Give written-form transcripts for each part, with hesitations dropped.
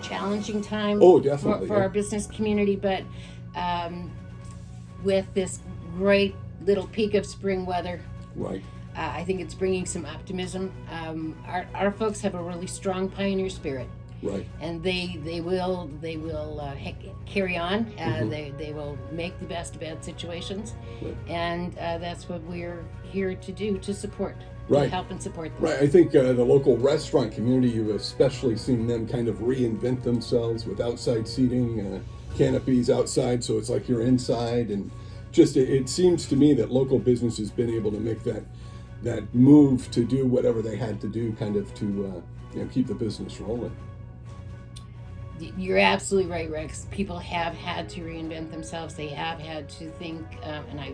challenging time. Oh, definitely, for our business community, but with this great little peak of spring weather, Right. I think it's bringing some optimism. Our folks have a really strong pioneer spirit. Right. And they will carry on. Mm-hmm. They will make the best of bad situations, Right. and that's what we're here to do, to support, Right. to help and support them. Right. I think the local restaurant community, you've especially seen them kind of reinvent themselves with outside seating, canopies outside, so it's like you're inside, and just it seems to me that local business has been able to make that move to do whatever they had to do, kind of to keep the business rolling. You're absolutely right, Rex. People have had to reinvent themselves. They have had to think, and I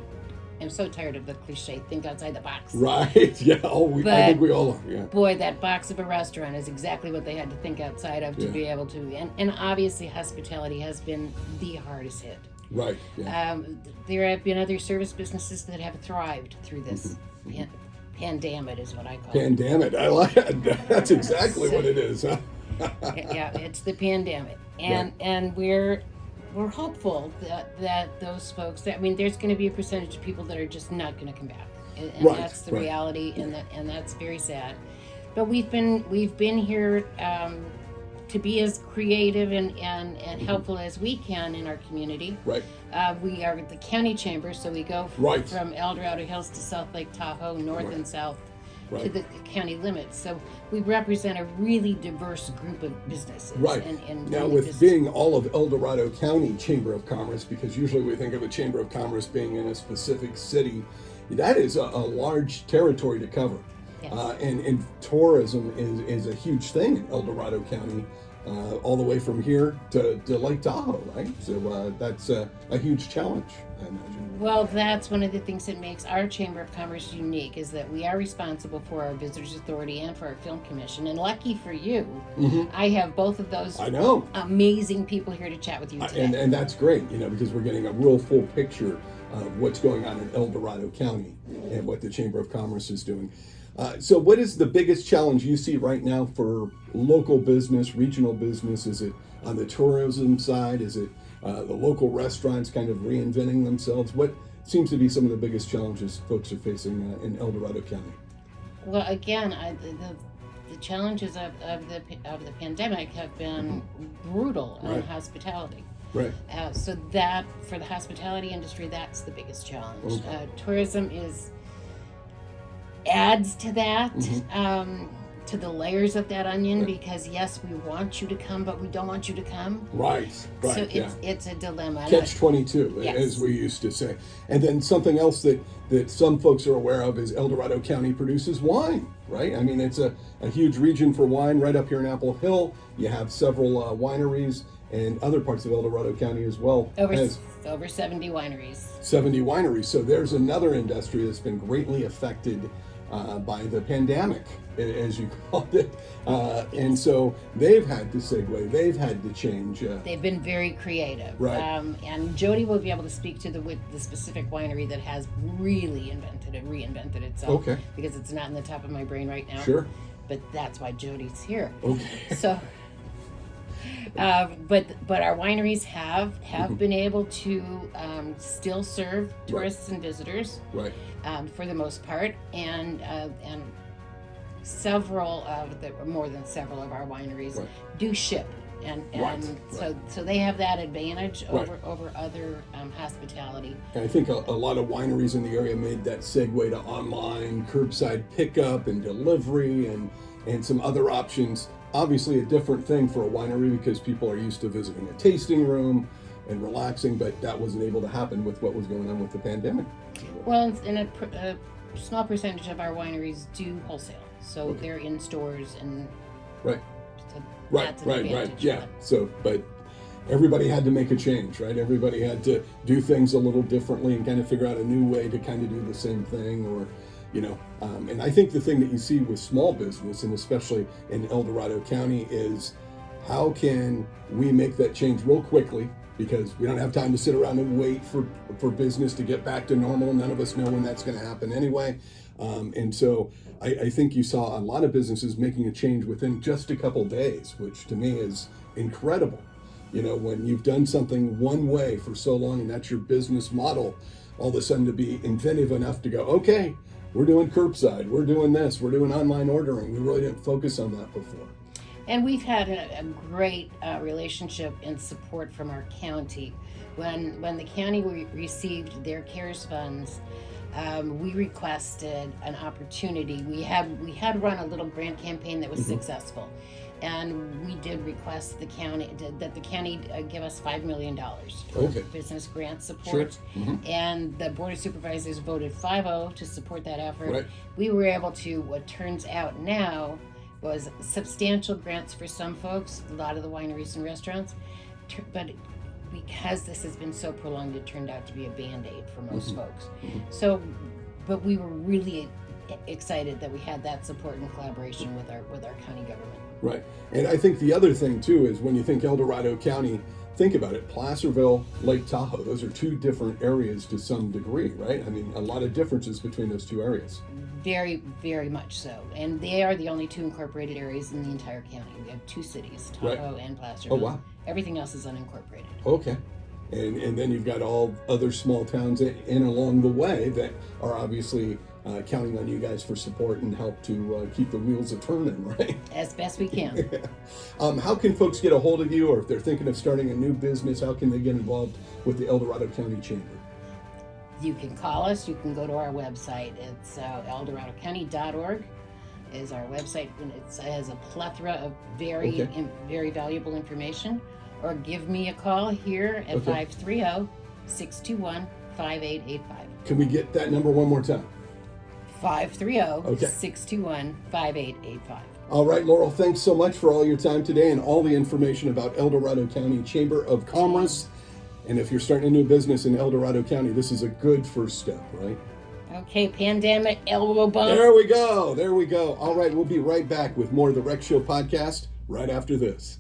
am so tired of the cliche, think outside the box. Right. Yeah. I think we all are. Yeah. Boy, that box of a restaurant is exactly what they had to think outside of to Yeah. be able to. And obviously, hospitality has been the hardest hit. Right. Yeah. There have been other service businesses that have thrived through this pandemic, is what I call it. Pandemic. I like it. That's exactly what it is. Huh? Yeah, it's the pandemic, and we're hopeful that those folks. I mean, there's going to be a percentage of people that are just not going to come back, and Right, that's the right. reality, and that's very sad. But we've been here to be as creative and helpful as we can in our community. Right. We are the county chamber, so we go Right. from El Dorado Hills to South Lake Tahoe, north Right. and south to Right. the county limits. So we represent a really diverse group of businesses. Right. And Now, really with business- being all of El Dorado County Chamber of Commerce, because usually we think of a Chamber of Commerce being in a specific city, that is a large territory to cover. Yes. And tourism is a huge thing in El Dorado County, all the way from here to Lake Tahoe, right? So that's a huge challenge, I imagine. Well, that's one of the things that makes our Chamber of Commerce unique, is that we are responsible for our Visitors Authority and for our Film Commission. And lucky for you, I have both of those I know. amazing people here to chat with you today. And that's great, because we're getting a real full picture of what's going on in El Dorado County and what the Chamber of Commerce is doing. So what is the biggest challenge you see right now for local business, regional business? Is it on the tourism side? Is it the local restaurants kind of reinventing themselves? What seems to be some of the biggest challenges folks are facing in El Dorado County? Well, again, the challenges of the pandemic have been brutal on Right. hospitality. Right. So that, for the hospitality industry, that's the biggest challenge. Okay. Tourism adds to that, to the layers of that onion, because yes, we want you to come, but we don't want you to come. Right. So Yeah. it's a dilemma. Catch-22, Yes. as we used to say. And then something else that some folks are aware of is El Dorado County produces wine, right? I mean, it's a huge region for wine right up here in Apple Hill. You have several wineries and other parts of El Dorado County as well. Over 70 wineries. 70 wineries. So there's another industry that's been greatly affected by the pandemic, as you called it. And so they've had to segue, they've had to change. They've been very creative. Right. And Jody will be able to speak to the specific winery that has really reinvented itself. Okay. Because it's not in the top of my brain right now. Sure. But that's why Jody's here. Okay. So, but our wineries have been able to still serve tourists and visitors, Right. for the most part, and more than several of our wineries Right. do ship, and Right. so they have that advantage Right. over other hospitality. And I think a lot of wineries in the area made that segue to online, curbside pickup and delivery and some other options. Obviously a different thing for a winery because people are used to visiting a tasting room and relaxing, but that wasn't able to happen with what was going on with the pandemic. Well, and a small percentage of our wineries do wholesale, so Okay. they're in stores, and Right. so Right, that's an right, advantage for yeah. them. So, but everybody had to make a change, right? Everybody had to do things a little differently and kind of figure out a new way to kind of do the same thing, or, and I think the thing that you see with small business, and especially in El Dorado County, is how can we make that change real quickly, because we don't have time to sit around and wait for business to get back to normal. None of us know when that's going to happen anyway. And so I think you saw a lot of businesses making a change within just a couple days, which to me is incredible. You know, when you've done something one way for so long and that's your business model, all of a sudden to be inventive enough to go, okay, we're doing curbside, we're doing this, we're doing online ordering. We really didn't focus on that before. And we've had a great relationship and support from our county. When the county received their CARES funds, we requested an opportunity. We had run a little grant campaign that was successful, and we did request the county give us $5 million for business grant support. Sure. And the Board of Supervisors voted 5-0 to support that effort. Right. We were able to, what turns out now, was substantial grants for some folks, a lot of the wineries and restaurants, but because this has been so prolonged, it turned out to be a Band-Aid for most folks. So, but we were really excited that we had that support and collaboration with our county government. Right. And I think the other thing too is when you think El Dorado County, think about it, Placerville, Lake Tahoe, those are two different areas to some degree, right? I mean, a lot of differences between those two areas. Very, very much so. And they are the only two incorporated areas in the entire county. We have two cities, Tahoe and Placerville. Oh, wow. Everything else is unincorporated. Okay. And then you've got all other small towns in along the way that are obviously counting on you guys for support and help to keep the wheels a-turning, right? As best we can. How can folks get a hold of you, or if they're thinking of starting a new business, how can they get involved with the El Dorado County Chamber? You can call us. You can go to our website. It's eldoradocounty.org is our website, and it has a plethora of very valuable information. Or give me a call here at 530-621-5885. Can we get that number one more time? 530-621-5885. All right, Laurel, thanks so much for all your time today and all the information about El Dorado County Chamber of Commerce. And if you're starting a new business in El Dorado County, this is a good first step, right? Okay, pandemic elbow bump. There we go. All right, we'll be right back with more of the Rec Show podcast right after this.